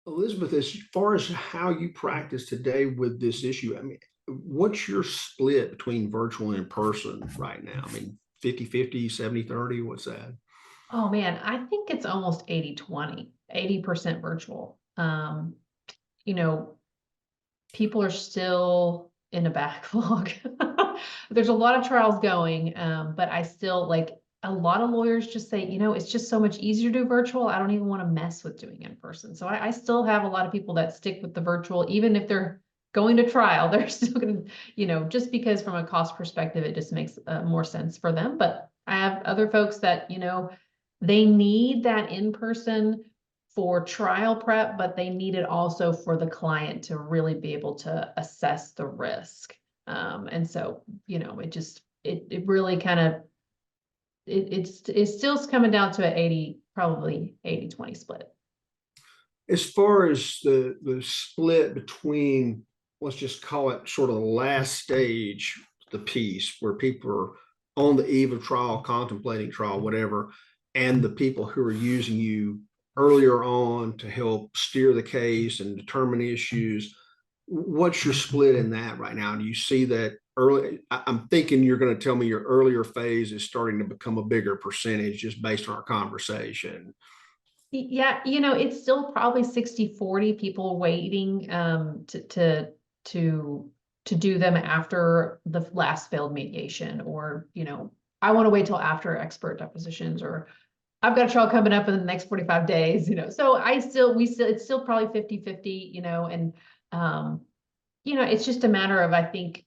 Elizabeth, as far as how you practice today with this issue, I mean, what's your split between virtual and in person right now? I mean, 50-50, 70-30, what's that? Oh man, I think it's almost 80-20, 80% virtual. You know, people are still in a backlog. There's a lot of trials going, but I still like a lot of lawyers just say, it's just so much easier to do virtual. I don't even want to mess with doing in person. So I still have a lot of people that stick with the virtual, even if they're going to trial, they're still going to, just because from a cost perspective, it just makes more sense for them. But I have other folks that, they need that in person for trial prep, but they need it also for the client to really be able to assess the risk. And so, it really kind of, it's still coming down to an 80, probably 80-20 split. As far as the split between, let's just call it sort of the last stage, the piece where people are on the eve of trial, contemplating trial, whatever, and the people who are using you earlier on to help steer the case and determine issues. What's your split in that right now? Do you see that early? I'm thinking you're going to tell me your earlier phase is starting to become a bigger percentage just based on our conversation. Yeah, it's still probably 60-40 people waiting to do them after the last failed mediation, or I want to wait till after expert depositions, or I've got a trial coming up in the next 45 days, so it's still probably 50-50, and it's just a matter of, I think,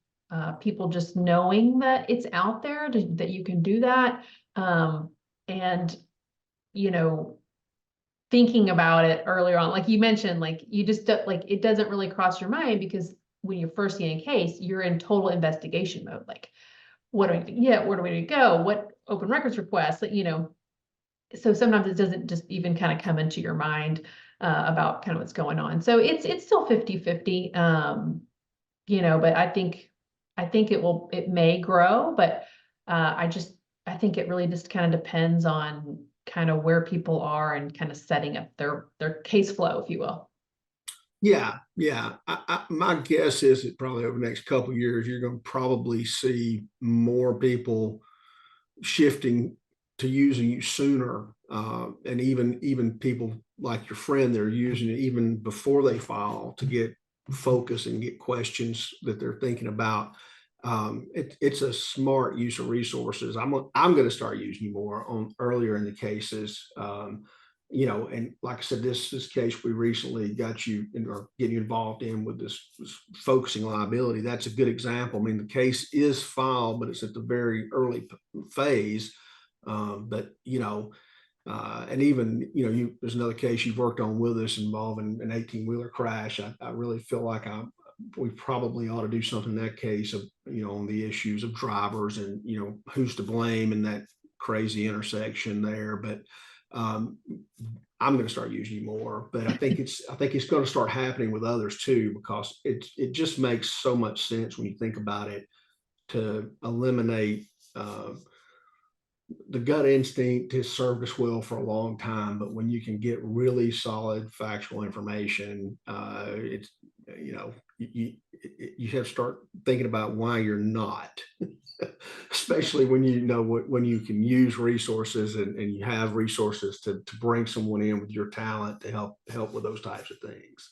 people just knowing that it's out there, that you can do that, and you know thinking about it earlier on, like you mentioned, like you just like it doesn't really cross your mind, because when you're first seeing a case, you're in total investigation mode. Like, what do we get? Where do we go? What open records requests? So sometimes it doesn't just even kind of come into your mind about kind of what's going on. So it's still 50-50. But I think it may grow, but I think it really just kind of depends on kind of where people are and kind of setting up their case flow, if you will. Yeah, yeah. My guess is that probably over the next couple of years, you're going to probably see more people shifting to using you sooner, and even people like your friend, they're using it even before they file to get focus and get questions that they're thinking about. It's a smart use of resources. I'm going to start using you more on earlier in the cases. And like I said, this case we recently got you or getting you involved in with this focusing liability. That's a good example. I mean, the case is filed, but it's at the very early phase. But and even there's another case you've worked on with us involving an 18-wheeler crash. I really feel like we probably ought to do something in that case of on the issues of drivers and who's to blame in that crazy intersection there. But um, I'm going to start using you more, but I think it's going to start happening with others too, because it just makes so much sense when you think about it to eliminate the gut instinct has served us well for a long time, but when you can get really solid factual information, it's you have to start thinking about why you're not, especially when when you can use resources and you have resources to bring someone in with your talent to help with those types of things.